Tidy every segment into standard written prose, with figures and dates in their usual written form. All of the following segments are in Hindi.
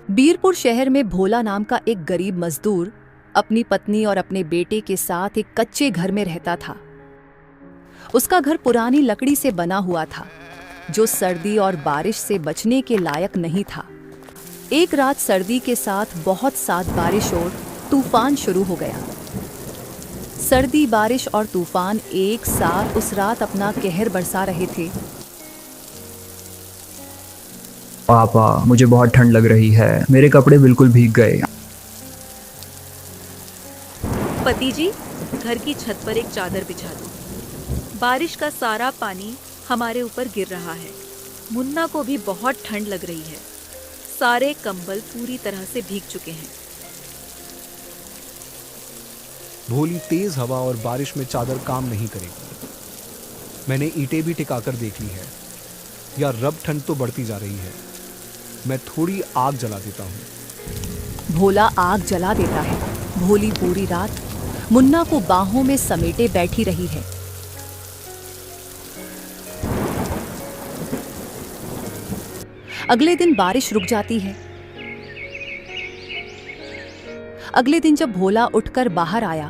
बीरपुर शहर में भोला नाम का एक गरीब मजदूर अपनी पत्नी और अपने बेटे के साथ एक कच्चे घर में रहता था। उसका घर पुरानी लकड़ी से बना हुआ था, जो सर्दी और बारिश से बचने के लायक नहीं था। एक रात सर्दी के साथ बहुत साथ बारिश और तूफान शुरू हो गया। सर्दी, बारिश और तूफान एक साथ उस रात अपना कहर बरसा रहे थे। पापा, मुझे बहुत ठंड लग रही है, मेरे कपड़े बिल्कुल भीग गए। पति जी, घर की छत पर एक चादर बिछा दो। बारिश का सारा पानी हमारे ऊपर गिर रहा है। मुन्ना को भी बहुत ठंड लग रही है। सारे कंबल पूरी तरह से भीग चुके हैं। भोली, तेज हवा और बारिश में चादर काम नहीं करेगी। मैंने ईंटें भी टिकाकर देख ली है। यार रब, ठंड तो बढ़ती जा रही है। मैं थोड़ी आग जला देता हूँ। भोला आग जला देता है। भोली पूरी रात मुन्ना को बाहों में समेटे बैठी रही है। अगले दिन बारिश रुक जाती है। अगले दिन जब भोला उठकर बाहर आया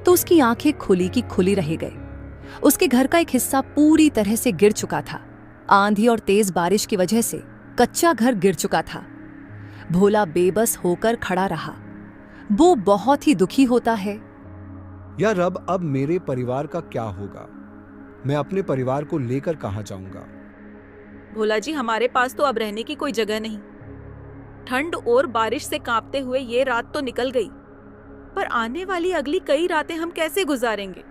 तो उसकी आंखें खुली की खुली रह गई। उसके घर का एक हिस्सा पूरी तरह से गिर चुका था। आंधी और तेज बारिश की वजह से कच्चा घर गिर चुका था। भोला बेबस होकर खड़ा रहा। वो बहुत ही दुखी होता है। या रब, अब मेरे परिवार का क्या होगा? मैं अपने परिवार को लेकर कहां जाऊंगा? भोला जी, हमारे पास तो अब रहने की कोई जगह नहीं। ठंड और बारिश से कांपते हुए ये रात तो निकल गई, पर आने वाली अगली कई रातें हम कैसे गुजारेंगे?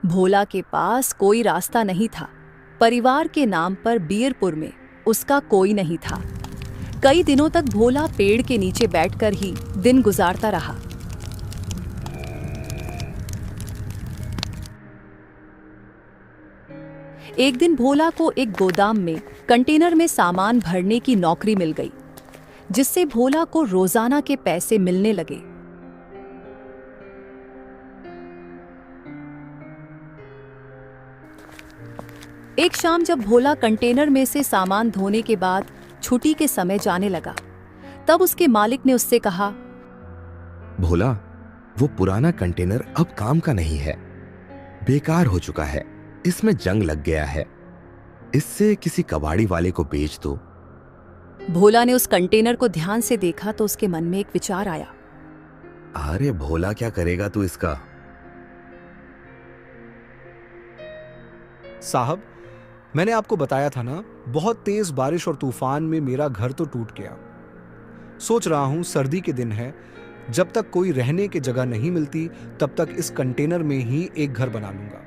भोला के पास कोई रास्ता नहीं था। परिवार के नाम पर बीरपुर में उसका कोई नहीं था। कई दिनों तक भोला पेड़ के नीचे बैठकर ही दिन गुजारता रहा। एक दिन भोला को एक गोदाम में कंटेनर में सामान भरने की नौकरी मिल गई, जिससे भोला को रोजाना के पैसे मिलने लगे। एक शाम जब भोला कंटेनर में से सामान धोने के बाद छुट्टी के समय जाने लगा, तब उसके मालिक ने उससे कहा, भोला, वो पुराना कंटेनर अब काम का नहीं है, बेकार हो चुका है। इसमें जंग लग गया है। इससे किसी कबाड़ी वाले को बेच दो। भोला ने उस कंटेनर को ध्यान से देखा तो उसके मन में एक विचार आया। अरे भोला, क्या करेगा तू इसका? साहब, मैंने आपको बताया था ना, बहुत तेज बारिश और तूफान में मेरा घर तो टूट गया। सोच रहा हूं सर्दी के दिन है, जब तक कोई रहने की जगह नहीं मिलती तब तक इस कंटेनर में ही एक घर बना लूंगा।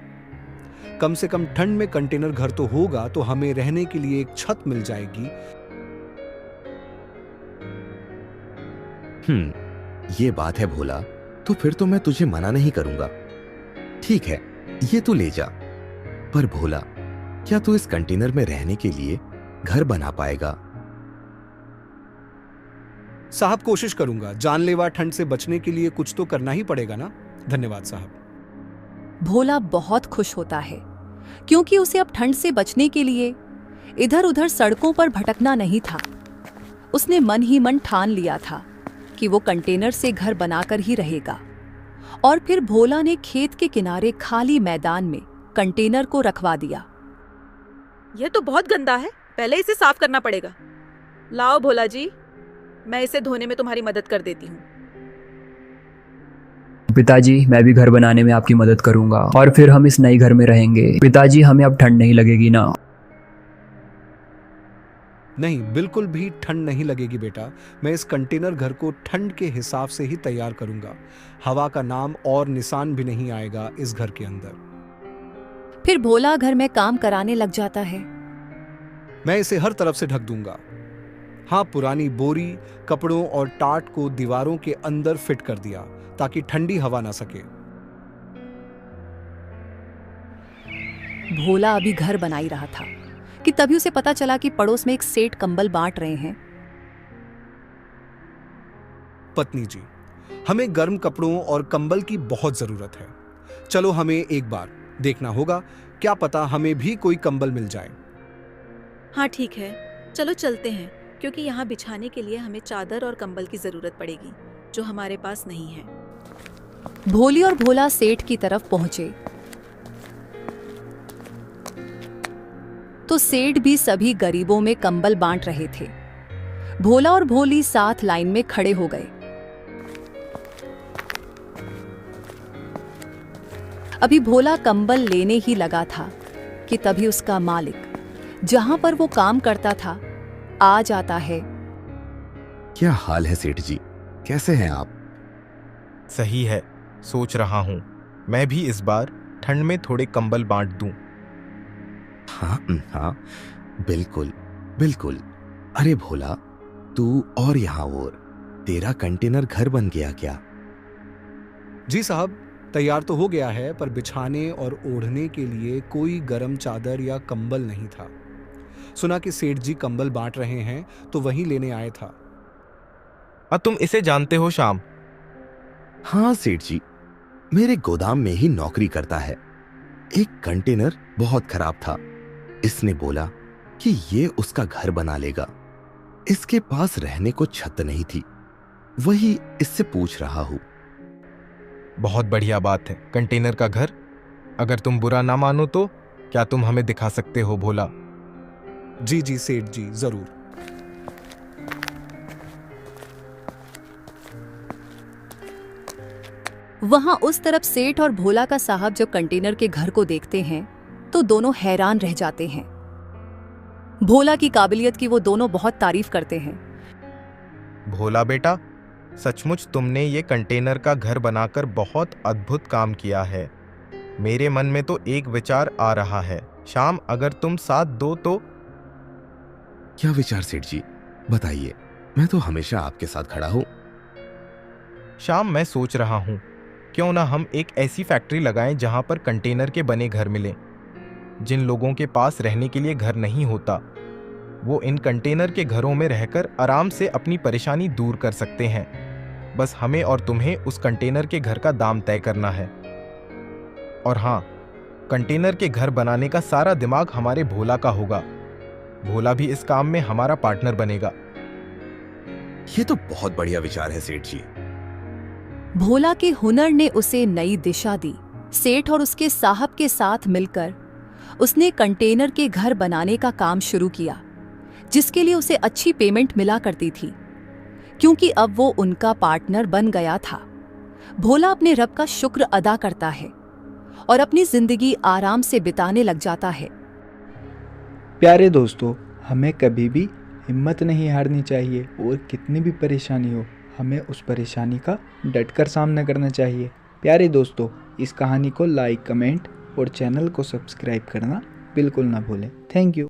कम से कम ठंड में कंटेनर घर तो होगा तो हमें रहने के लिए एक छत मिल जाएगी। ये बात है भोला, तो फिर तो मैं तुझे मना नहीं करूंगा। ठीक है, ये तू ले जा। पर भोला, क्या तू इस कंटेनर में रहने के लिए घर बना पाएगा? साहब, कोशिश करूंगा। जानलेवा ठंड से बचने के लिए कुछ तो करना ही पड़ेगा ना। धन्यवाद साहब। भोला बहुत खुश होता है, क्योंकि उसे अब ठंड से बचने के लिए इधर उधर सड़कों पर भटकना नहीं था। उसने मन ही मन ठान लिया था कि वो कंटेनर से घर बनाकर ही रहेगा। और फिर भोला ने खेत के किनारे खाली मैदान में कंटेनर को रखवा दिया। यह तो बहुत गंदा है, पहले इसे साफ करना पड़ेगा। लाओ भोला जी, मैं इसे धोने में तुम्हारी मदद कर देती हूँ। पिताजी, मैं भी घर बनाने में आपकी मदद करूंगा और फिर हम इस नए घर में रहेंगे। पिताजी, हमें अब ठंड नहीं लगेगी ना? नहीं, बिल्कुल भी ठंड नहीं लगेगी बेटा। मैं इस कंटेनर घर को ठंड के हिसाब से ही तैयार करूंगा। हवा का नाम और निशान भी नहीं आएगा इस घर के अंदर। फिर भोला घर में काम कराने लग जाता है। मैं इसे हर तरफ से ढक दूंगा। हाँ, पुरानी बोरी, कपड़ों और टाट को दीवारों के अंदर फिट कर दिया ताकि ठंडी हवा ना सके। भोला अभी घर बना ही रहा था कि तभी उसे पता चला कि पड़ोस में एक सेठ कंबल बांट रहे हैं। पत्नी जी, हमें गर्म कपड़ों और कंबल की बहुत जरूरत है। चलो हमें एक बार देखना होगा, क्या पता हमें भी कोई कंबल मिल जाए। हाँ ठीक है, चलो चलते हैं। क्योंकि यहाँ बिछाने के लिए हमें चादर और कंबल की जरूरत पड़ेगी, जो हमारे पास नहीं है। भोली और भोला सेठ की तरफ पहुंचे तो सेठ भी सभी गरीबों में कंबल बांट रहे थे। भोला और भोली साथ लाइन में खड़े हो गए। अभी भोला कंबल लेने ही लगा था कि तभी उसका मालिक, जहां पर वो काम करता था, आ जाता है। क्या हाल है सेठ जी, कैसे हैं आप? सही है, सोच रहा हूं मैं भी इस बार ठंड में थोड़े कंबल बांट दूं। हाँ हाँ, बिल्कुल बिल्कुल। अरे भोला, तू और यहाँ और तेरा कंटेनर घर बन गया क्या? जी साहब, तैयार तो हो गया है, पर बिछाने और ओढ़ने के लिए कोई गर्म चादर या कंबल नहीं था। सुना कि सेठ जी कंबल बांट रहे हैं, तो वहीं लेने आए था। तुम इसे जानते हो श्याम? हाँ सेठ जी, मेरे गोदाम में ही नौकरी करता है। एक कंटेनर बहुत खराब था। इसने बोला कि ये उसका घर बना लेगा। इसके पास रहने को छत नहीं थी, वही इससे पूछ रहा हूं। बहुत बढ़िया बात है, कंटेनर का घर। अगर तुम बुरा ना मानो तो क्या तुम हमें दिखा सकते हो भोला? जी जी सेठ जी, जरूर। वहां उस तरफ सेठ और भोला का साहब जब कंटेनर के घर को देखते हैं तो दोनों हैरान रह जाते हैं। भोला की काबिलियत की वो दोनों बहुत तारीफ करते हैं। भोला बेटा, सचमुच तुमने ये कंटेनर का घर बनाकर बहुत अद्भुत काम किया है। मेरे मन में तो एक विचार आ रहा है। श्याम, अगर तुम साथ दो तो? क्या विचार सेठ जी, बताइए, मैं तो हमेशा आपके साथ खड़ा हूं। श्याम, मैं सोच रहा हूं क्यों ना हम एक ऐसी फैक्ट्री लगाएं जहां पर कंटेनर के बने घर मिलें। जिन लोगों के पास रहने के लिए घर नहीं होता, वो इन कंटेनर के घरों में रहकर आराम से अपनी परेशानी दूर कर सकते हैं। बस हमें और तुम्हें उस कंटेनर के घर का दाम तय करना है। और हाँ, कंटेनर के घर बनाने का सारा दिमाग हमारे भोला का होगा। भोला भी इस काम में हमारा पार्टनर बनेगा। ये तो बहुत बढ़िया विचार है सेठ जी। भोला के हुनर ने उसे नई दिशा दी। सेठ और उसके साहब के साथ मिलकर उसने कंटेनर के घर बनाने का काम शुरू किया, जिसके लिए उसे अच्छी पेमेंट मिला करती थी, क्योंकि अब वो उनका पार्टनर बन गया था। भोला अपने रब का शुक्र अदा करता है और अपनी जिंदगी आराम से बिताने लग जाता है। प्यारे दोस्तों, हमें कभी भी हिम्मत नहीं हारनी चाहिए और कितनी भी परेशानी हो, हमें उस परेशानी का डटकर सामना करना चाहिए। प्यारे दोस्तों, इस कहानी को लाइक, कमेंट और चैनल को सब्सक्राइब करना बिल्कुल ना भूलें। Thank you.